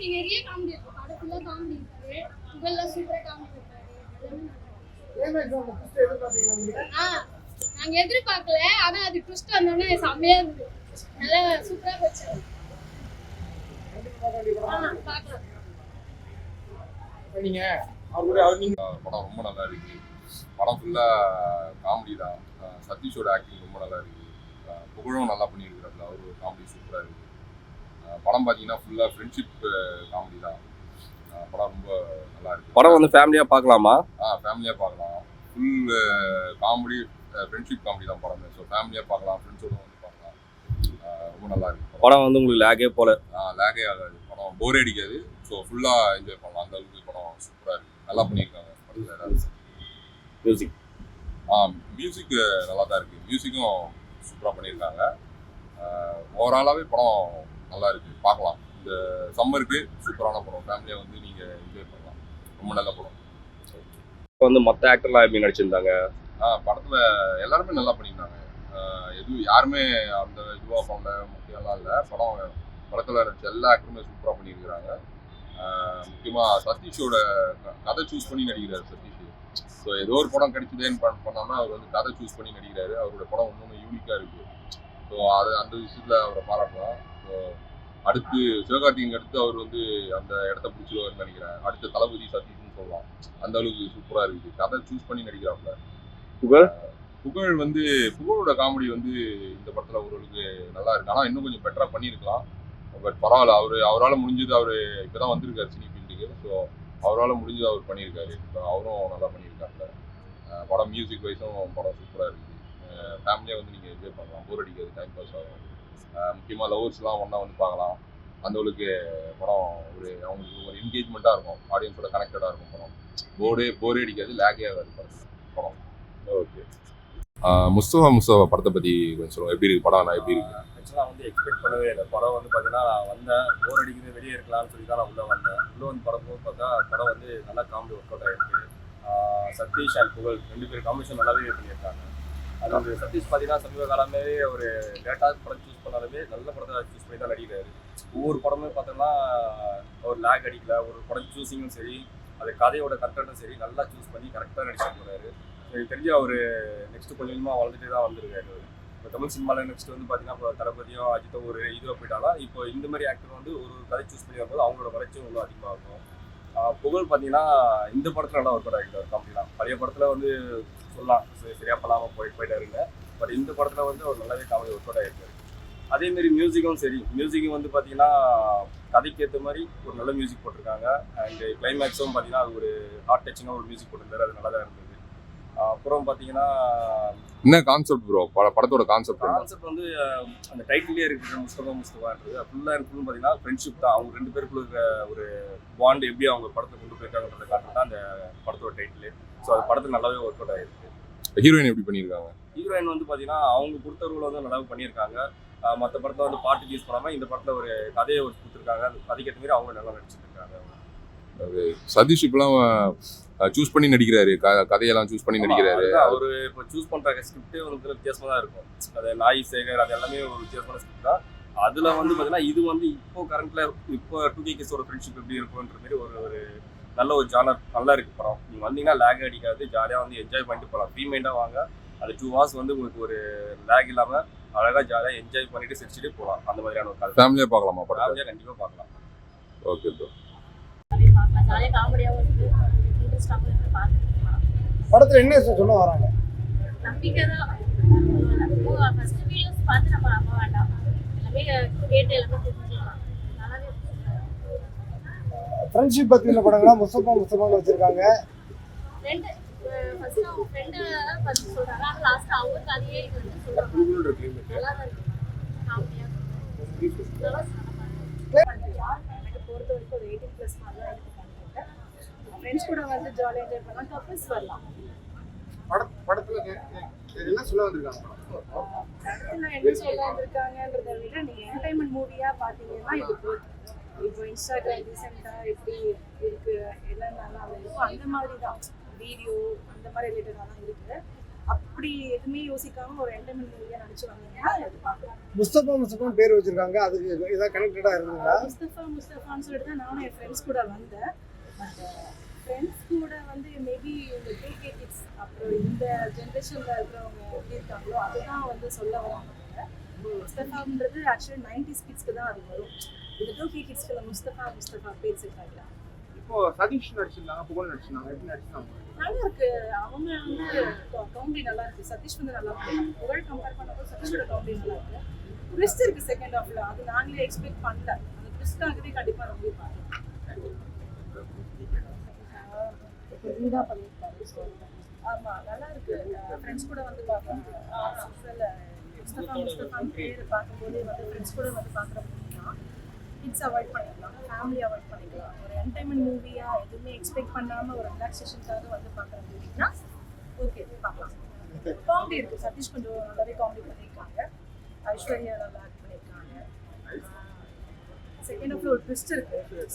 Comedy நிறைய comedy இருக்கு. படம் ஃபுல்லா காமெடி இருக்கு. புகழ்ல சூப்பரா காமெடி இருக்காரு. நாங்க எதிர்பார்க்கல, ஆனா அது ட்விஸ்ட் வந்தோடனே செம்மையா இருந்தது. நல்லா சூப்பரா போச்சு. பார்க்கலாம். படம் ரொம்ப நல்லா இருக்கு. படம் ஃபுல்லா காமெடி தான். சதீஷோட ஆக்டிங் ரொம்ப நல்லா இருக்கு. புகழும் நல்லா பண்ணியிருக்கிறாப்புல, அவரு காமெடி சூப்பரா இருக்கு. படம் பார்த்தீங்கன்னா ஃபுல்லா ஃப்ரெண்ட்ஷிப் காமெடி தான். படம் ரொம்ப நல்லா இருக்கு. படம் வந்து ஃபேமிலியா பார்க்கலாமா? ஃபேமிலியா பார்க்கலாம். ஃபுல் காமெடி, ஃப்ரெண்ட்ஷிப் காமெடி தான் படம். ஸோ ஃபேமிலியா பார்க்கலாம், ஃப்ரெண்ட்ஸோட வந்து பார்க்கலாம். ரொம்ப நல்லா இருக்கு. படம் வந்து உங்களுக்கு லேகே போல? லேகே ஆகாது. படம் போர் அடிக்காது. ஸோ ஃபுல்லா என்ஜாய் பண்ணலாம். அந்த அளவுக்கு படம் சூப்பரா இருக்கு. நல்லா பண்ணியிருக்காங்க படத்தில். மியூசிக் நல்லா தான் இருக்கு. மியூசிக்கும் சூப்பராக பண்ணியிருக்காங்க. ஓவராலாகவே படம் நல்லா இருக்கு, பார்க்கலாம். இந்த சம்மருக்கு சூப்பரான படம். ஃபேமிலியாக வந்து நீங்கள் என்ஜாய் பண்ணலாம். ரொம்ப நல்ல படம். இப்போ வந்து மற்ற ஆக்டர்லாம் எப்படி நடிச்சிருந்தாங்க? படத்தில் எல்லாருமே நல்லா பண்ணியிருந்தாங்க. எதுவும் யாருமே அந்த இதுவாக பண்ணல, முக்கியம்லாம் இல்லை. படத்தில் நடிச்ச எல்லா ஆக்டருமே சூப்பராக பண்ணியிருக்கிறாங்க. முக்கியமாக சதீஷோட கதை சூஸ் பண்ணி நடிக்கிறார் சதீஷ். ஸோ ஏதோ ஒரு படம் கிடைச்சதேன்னு பண்ணாமல் அவர் வந்து கதை சூஸ் பண்ணி நடிக்கிறாரு. அவரோட படம் இன்னொன்று யூனிக்காக இருக்குது. ஸோ அந்த விஷயத்தில் அவரை பாராட்டலாம். ஸோ அடுத்து சிவகார்த்திகேயனுக்கு அடுத்து அவர் வந்து அந்த இடத்த பிடிச்சிருவாருன்னு நினைக்கிறேன். அடுத்த தளபதி சதீஷ்னு சொல்லலாம். அந்த அளவுக்கு சூப்பராக இருக்குது. கதை சூஸ் பண்ணி நடிக்கிறாப்புல. புகழ் வந்து புகழோட காமெடி வந்து இந்த படத்தில் ஓரளவுக்கு நல்லா இருக்கு. ஆனால் இன்னும் கொஞ்சம் பெட்டராக பண்ணியிருக்கலாம். பட் பரவாயில்ல. அவரால் முடிஞ்சது. அவர் இப்போ தான் வந்திருக்காரு சினி ஃபீல்டுக்கு. ஸோ அவரால் முடிஞ்சது அவர் பண்ணியிருக்காரு. இப்போ அவரும் நல்லா பண்ணியிருக்காருல. படம் மியூசிக் வைஸும் படம் சூப்பராக இருக்குது. ஃபேமிலியாக வந்து நீங்கள் என்ஜாய் பண்ணலாம். போர் அடிக்காது, டைம் பாஸ் ஆகும். முக்கியமாக லவர்ஸ்லாம் ஒன்றா வந்து பார்க்கலாம். அந்த அளவுக்கு படம் அவங்களுக்கு ஒரு என்கேஜ்மெண்ட்டாக இருக்கும். ஆடியன்ஸோட கனெக்டடாக இருக்கும் படம். போரே அடிக்காது, லேகே ஆகாது படம். ஓகே. முஸ்தபா படத்தை பற்றி கொஞ்சம் சொல்லுங்கள். எப்படி இருக்குது படம்? நான் எப்படி இருக்கு? ஆக்சுவலாக வந்து எக்ஸ்பெக்ட் பண்ணவே இல்லை. படம் வந்து பார்த்தீங்கன்னா நான் வந்தேன், போர் அடிக்குது, வெளியே இருக்கலாம்னு சொல்லி தான் நான் உள்ளே வந்தேன். உள்ளே வந்து படம் பார்த்தா படம் வந்து நல்லா காமெடி ஒர்க் அவுட் ஆகிருக்கு. சதீஷ் அண்ட் புகழ் 2 பேர் காம்பினேஷன் நல்லாவே பண்ணியிருக்காங்க. அது வந்து சதீஷ் பார்த்தீங்கன்னா சமீப காலமே ஒரு லேட்டாக படம் சூஸ் பண்ணாலுமே நல்ல படத்தை சூஸ் பண்ணி தான் நடிக்கிறாரு. ஒவ்வொரு படமே பார்த்தோம்னா ஒரு லேக் அடிக்கல. ஒரு படம் சூஸிங்கும் சரி, அது கதையோட கண்டென்ட்டும் சரி, நல்லா சூஸ் பண்ணி கரெக்டாக நடிச்சுட்டு போகிறாரு. எனக்கு தெரிஞ்சு அவர் நெக்ஸ்ட்டு கொஞ்சம் கொஞ்சமாக வளர்ந்துட்டே தான் வந்திருக்காரு. இப்போ தமிழ் சினிமாவில் நெக்ஸ்ட் வந்து பார்த்தீங்கன்னா இப்போ தளபதியும் அஜித்தும் ஒரு இதில் போயிட்டாலும் இப்போ இந்த மாதிரி ஆக்டர் வந்து ஒரு கதை சூஸ் பண்ணி வரும்போது அவங்களோட வளர்ச்சியும் இன்னும் அதிகமாக இருக்கும். புகழ் பார்த்தீங்கன்னா இந்த படத்தில் நல்லா ஒர்க் அவுட் ஆகிட்டார் காமெடிலாம். பழைய படத்தில் வந்து சொல்லலாம் சரியாக பண்ணாமல் போயிட்டாருங்க. பட் இந்த படத்தில் வந்து ஒரு நல்லாவே காமெடி ஒர்க் அவுட் ஆகிருக்காரு. அதேமாரி மியூசிக்கும் சரி, மியூசிக்கும் வந்து பார்த்தீங்கன்னா கதைக்கு ஏற்ற மாதிரி ஒரு நல்ல மியூசிக் போட்டிருக்காங்க. அண்ட் கிளைமேக்ஸும் பார்த்தீங்கன்னா அது ஒரு ஹார்ட் டச்சிங்காக ஒரு மியூசிக் போட்டிருந்தாரு. அது நல்லா தான் இருந்தது. அப்புறம் பார்த்தீங்கன்னா என்ன கான்செப்ட் ப்ரோ? படத்தோட கான்செப்ட் வந்து அந்த டைட்டிலே இருக்கிற முஸ்தபான்றது ஃபுல்லாக அண்ட் ஃபுல்லும் பார்த்தீங்கன்னா ஃப்ரெண்ட்ஷிப் தான். அவங்க 2 பேருக்குள்ள இருக்கிற ஒரு பாண்ட் எப்படி அவங்க படத்தை கொண்டு போயிருக்காங்கன்றதை காட்டுறது தான் அந்த படத்தோட டைட்டிலே. ஸோ அது படத்துக்கு நல்லாவே ஒர்க் அவுட் ஆகிருக்கு. ஹீரோயின் எப்படி பண்ணியிருக்காங்க? ஹீரோயின் வந்து பார்த்தீங்கன்னா அவங்க கொடுத்தவர்கள் வந்து நல்லாவே பண்ணியிருக்காங்க. மற்ற படத்தில் வந்து பாட்டுக்கு யூஸ் பண்ணாமல் இந்த படத்தில் ஒரு கதையை கொடுத்துருக்காங்க. அந்த கதைக்கு ஏற்ற மாதிரி அவங்க நல்லா நடிச்சிருக்காங்க. சதீஷ் இப்பெல்லாம் சூஸ் பண்ணி நடிக்கிறாரு. கதையெல்லாம் சூஸ் பண்ணி நடிக்கிறாரு. அவர் இப்போ சூஸ் பண்ணுற ஸ்கிரிப்டே வந்து வித்தியாசமாக தான் இருக்கும். அது நாய் சேகர் அது எல்லாமே ஒரு வித்தியாசமான ஸ்கிரிப்ட் தான். அதில் வந்து பார்த்தீங்கன்னா இது வந்து இப்போ கரண்ட்டில் இப்போ 2K கிட்ஸோட ஃப்ரெண்ட்ஷிப் எப்படி இருக்குன்ற மாதிரி ஒரு நல்ல ஒரு ஜானர் நல்லா இருக்குது படம். நீங்கள் வந்தீங்கன்னா லேக் அடிக்காது, ஜாலியாக வந்து என்ஜாய் பண்ணிட்டு போகலாம். ஃப்ரீ மைண்டாக வாங்க. அது 2 hours வந்து உங்களுக்கு ஒரு லேக் இல்லாமல் அழகாக ஜாலியாக என்ஜாய் பண்ணிட்டு சிரிச்சுட்டு போகலாம். அந்த மாதிரியான ஒரு கதை. ஃபேமிலியாக பார்க்கலாமா? ஃபேமிலியாக கண்டிப்பாக பார்க்கலாம். Okay bro. படத்துல என்ன சொல்ல வராங்க? நம்பிக்கை தான். ஃபர்ஸ்ட் வீடியோஸ் பார்த்து நம்ம நம்ப வேண்டாம். எல்லாமே கேட்டு எல்லாமே தெரிஞ்சுக்கலாம். நல்லாவே ஃப்ரெண்ட்ஷிப் பத்தின படங்களா முஸ்தபான்னு வச்சிருக்காங்க. ஃபர்ஸ்ட் அவங்க ஃப்ரெண்ட் பத்தி சொல்றாங்க. லாஸ்ட் அவங்க கதையே வந்து சொல்றாங்க. நல்லா தான் இருக்கு. காமெடியா எனக்கு பொறுத்த வரைக்கும் ஒரு 18+ மாதிரி தான் எடுத்து பண்ணிருக்கேன். ஃப்ரெண்ட்ஸ் கூட வந்து ஜாலியாக என்ஜாய் பண்ணலாம். கப்பிள்ஸ் வரலாம். படத்துல என்ன சொல்ல வந்திருக்காங்க? என்ன சொல்ல வந்திருக்காங்கன்றதை விட நீங்கள் என்டர்டைன்மெண்ட் மூவியாக பார்த்தீங்கன்னா இது போதும். இப்போ இன்ஸ்டாகிராம் ரீசெண்டாக எப்படி இருக்கு, என்னென்னலாம் இருக்கும் அந்த மாதிரி தான் வீடியோ அந்த மாதிரி ரிலேட்டடாக தான் இருக்குது. அப்படி எதுவுமே யோசிக்காம ஒரு என்டர்டைன்மெண்ட் மூவியா நடிச்சு வந்தீங்கன்னா இது பார்க்கலாம். முஸ்தபான்னு பேர் வச்சிருக்காங்க, அதுக்கு ஏதாவது கனெக்டடா இருந்தீங்களா? முஸ்தபான்னு சொல்லிட்டு தான் நானும் என் ஃப்ரெண்ட்ஸ் கூட வந்தேன். பட் ஃப்ரெண்ட்ஸ் கூட வந்து மேபி இந்த 2K கிட்ஸ் அப்புறம் இந்த ஜென்ரேஷனில் இருக்கிறவங்க எப்படி இருக்காங்களோ அதுதான் வந்து சொல்ல வராங்க. முஸ்தபான்றது ஆக்சுவலி 90s கிட்ஸ்க்கு தான் அது வரும். இந்த 2K கிட்ஸ்க்கு முஸ்தபா பேர் இருக்காங்க. இப்போ சதீஷ் நடிச்சிருந்தாங்க, புகழ் நடிச்சிருந்தாங்க, எப்படி நடிச்சிருந்தாங்க? நல்லா இருக்கு. அவங்க வந்து காமெடி நல்லா இருக்கு. சதீஷ் வந்து நல்லா இருக்கு. புகழ் கம்பேர் பண்ணும்போது சதீஷோட காமெடி நல்லா இருக்கு. ட்விஸ்ட் இருக்கு செகண்ட் ஹாஃப்ல, அது நாங்களே எக்ஸ்பெக்ட் பண்ணல. அந்த ட்விஸ்டாகவே கண்டிப்பா ரொம்ப பார்க்கலாம். இதுதான் பண்ணியிருக்காரு. ஆமா நல்லா இருக்கு. ஃப்ரெண்ட்ஸ் கூட வந்து பார்க்கலாம். முஸ்தபான் பேர் பார்க்கும்போதே வந்து ஃப்ரெண்ட்ஸ் கூட வந்து பார்க்குற மூவினா கிட்ஸ் அவாய்ட் பண்ணிக்கலாம், ஃபேமிலி அவாய்ட் பண்ணிக்கலாம். ஒரு என்டர்டைன்மெண்ட் மூவியா எதுவுமே எக்ஸ்பெக்ட் பண்ணாம ஒரு ரிலாக்ஸேஷனுக்காக வந்து பார்க்குற மூவினா ஓகே பார்க்கலாம். காமெடி இருக்கு. சதீஷ் கொஞ்சம் நல்லாவே காமெடி பண்ணியிருக்காங்க. ஐஸ்வர்யா நல்லா ஆக்ட் பண்ணியிருக்காங்க. செகண்ட் ஹாஃப்ல ஒரு ட்விஸ்ட் இருக்கு.